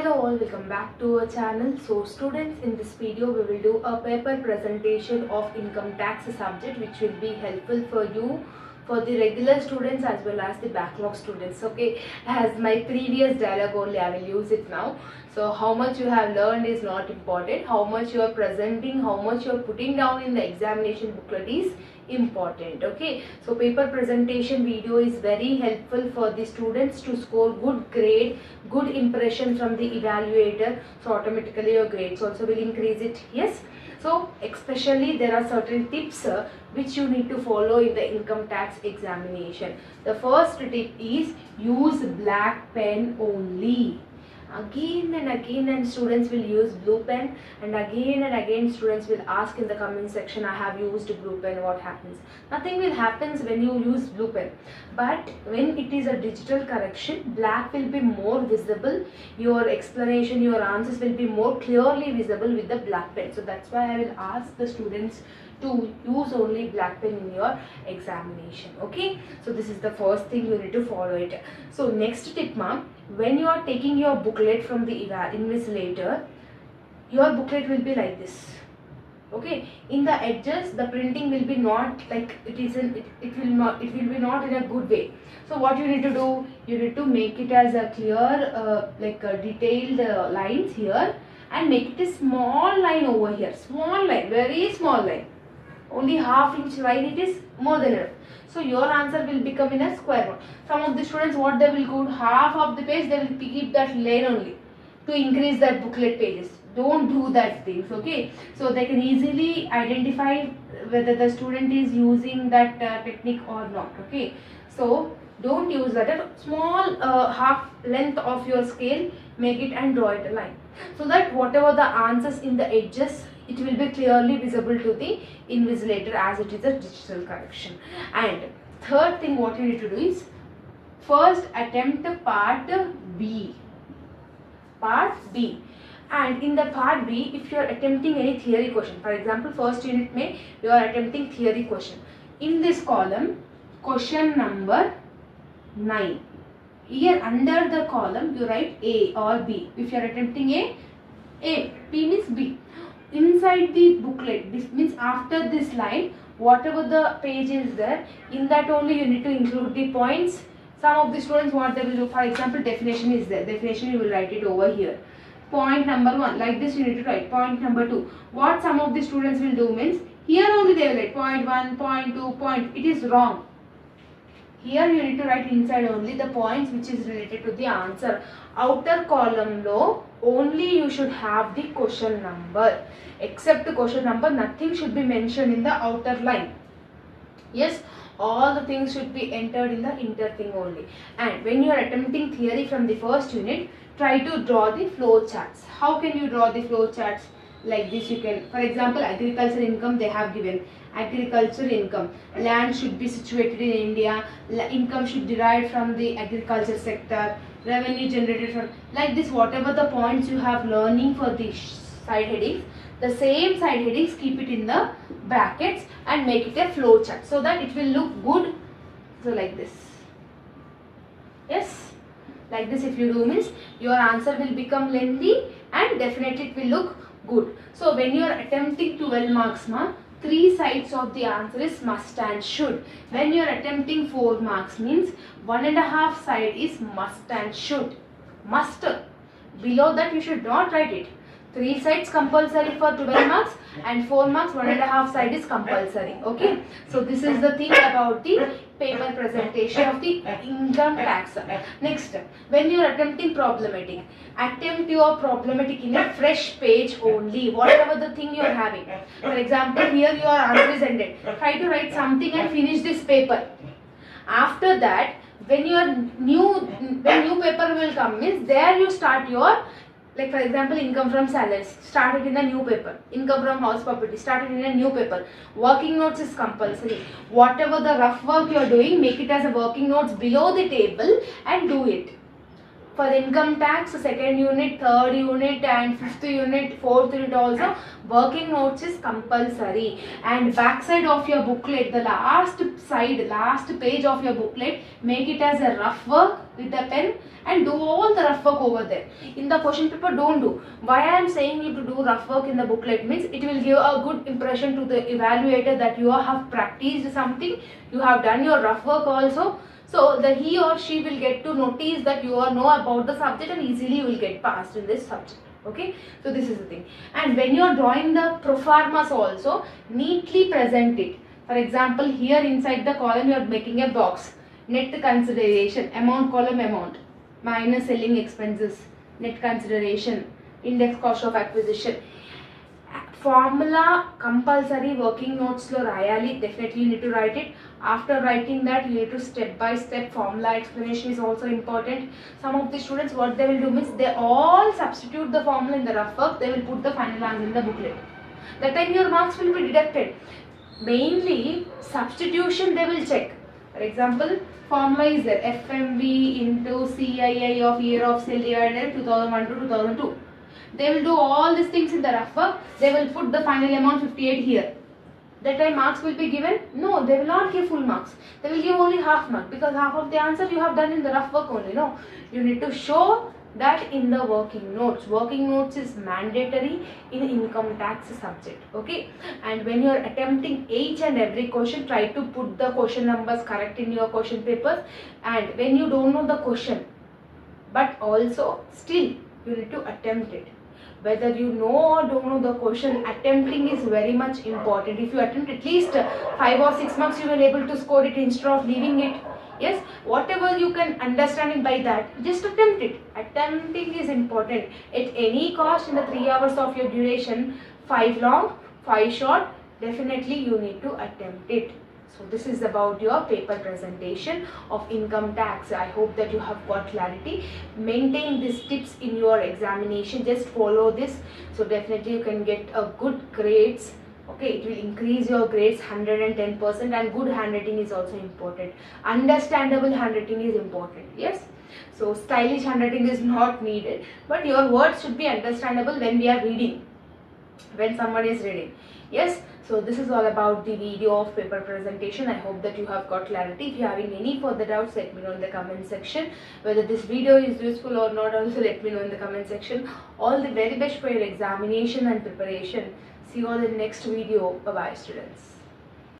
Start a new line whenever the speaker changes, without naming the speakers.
Hello all, welcome back to our channel. So students, in this video we will do a paper presentation of income tax subject which will be helpful for you, for the regular students as well as the backlog students. Okay, as my previous dialogue only, I will use it now. So how much you have learned is not important, how much you are presenting, how much you are putting down in the examination booklet is important. Okay, so paper presentation video is very helpful for the students to score good grade, good impression from the evaluator, so automatically your grades also will increase it. Yes, so especially there are certain tips which you need to follow in the income tax examination. The first tip is use black pen only. Again and students will use blue pen, and again students will ask in the comment section, I have used blue pen, what happens? Nothing will happen when you use blue pen, but when it is a digital correction, black will be more visible, your explanation, your answers will be more clearly visible with the black pen. So that's why I will ask the students to use only black pen in your examination. Okay, so this is the first thing you need to follow it. So next tip, ma'am, when you are taking your booklet from the invigilator, your booklet will be like this. Okay, in the edges the printing will be not like it is in, it will be not in a good way. So what you need to do, you need to make it as a clear detailed lines here, and make it a small line over here, small line, very small line, only ½ inch line, it is more than enough. So your answer will become in a square one. Some of the students, what they will do, half of the page they will keep that line only to increase that booklet pages. Don't do that things. Okay, so they can easily identify whether the student is using that technique or not. Okay, so don't use that. Small half length of your scale, make it and draw it a line, so that whatever the answers in the edges, it will be clearly visible to the invigilator as it is a digital correction. And third thing what you need to do is first attempt part B. And in the part B, if you are attempting any theory question, for example first unit may you are attempting theory question, in this column question number 9, here under the column you write A or B. If you are attempting A, B means B. Inside the booklet, this means after this line, whatever the page is there, in that only you need to include the points. Some of the students, what they will do, for example definition is there, definition you will write it over here, point number 1, like this you need to write point number 2. What some of the students will do means, here only they will write point 1, point 2, point, it is wrong. Here you need to write inside only the points which is related to the answer. Outer column low only you should have the question number. Except the question number, nothing should be mentioned in the outer line. Yes, all the things should be entered in the inner thing only. And when you are attempting theory from the first unit, try to draw the flow charts. How can you draw the flow charts? Like this you can, for example agriculture income they have given, agriculture income, land should be situated in India, income should derive from the agriculture sector, revenue generated from, like this whatever the points you have learning for the side headings, the same side headings keep it in the brackets and make it a flow chart so that it will look good. So like this, yes, like this if you do means your answer will become lengthy and definitely it will look good. So when you are attempting 12 marks, 3 sides of the answer is must and should. When you are attempting 4 marks means 1½ side is must and should. Must. Below that you should not write it. 3 sides compulsory for 12 marks and 4 marks 1½ side is compulsory. Okay, so this is the thing about the paper presentation of the income tax. Next, when you are attempting problematic, attempt your problematic in a fresh page only, whatever the thing you are having. For example, here your answer is ended, try to write something and finish this paper. After that, when your new paper will come means there you start your, like for example income from salaries, started in a new paper, income from house property started in a new paper, working notes is compulsory. Whatever the rough work you are doing, make it as a working notes below the table and do it. for the income tax, second unit, third unit and fifth unit, fourth unit also, working notes is compulsory. And back side of your booklet, the last page of your booklet, make it as a rough work with a pen and do all the rough work over there. In the question paper, don't do. Why I am saying you to do rough work in the booklet means it will give a good impression to the evaluator that you have practiced something, you have done your rough work also. So the he or she will get to notice that you know about the subject and easily you will get passed in this subject. Okay, so this is the thing. And when you are drawing the proformas also, neatly present it. For example, here inside the column you are making a box. Net consideration, amount column amount, minus selling expenses, net consideration, index cost of acquisition. Formula compulsory working notes lo rayali, definitely you need to write it. After writing that, you need to step by step formula explanation is also important. Some of the students, what they will do means they all substitute the formula in the rough work, they will put the final answer in the booklet. That time your marks will be deducted. Mainly substitution they will check. For example, formula is there, FMV into CII of year of sale divided 2001 to 2002. They will do all these things in the rough work. They will put the final amount 58 here. That time marks will be given? No, they will not give full marks. They will give only half mark because half of the answer you have done in the rough work only. No, you need to show that in the working notes. Working notes is mandatory in income tax subject. Okay, and when you are attempting each and every question, try to put the question numbers correct in your question papers. And when you don't know the question, but also still you need to attempt it. Whether you know or don't know the question, attempting is very much important. If you attempt at least 5 or 6 marks, you will be able to score it instead of leaving it. Yes, whatever you can understand it by that, just attempt it. Attempting is important. At any cost in the 3 hours of your duration, 5 long, 5 short, definitely you need to attempt it. So this is about your paper presentation of income tax. I hope that you have got clarity. Maintain these tips in your examination. Just follow this. So definitely you can get a good grades. Okay, it will increase your grades 110%, and good handwriting is also important. Understandable handwriting is important. Yes. So stylish handwriting is not needed, but your words should be understandable when we are reading, when someone is reading. Yes. So this is all about the video of paper presentation. I hope that you have got clarity. If you are having any further doubts, let me know in the comment section. Whether this video is useful or not, also let me know in the comment section. All the very best for your examination and preparation. See you all in the next video. Bye bye, students.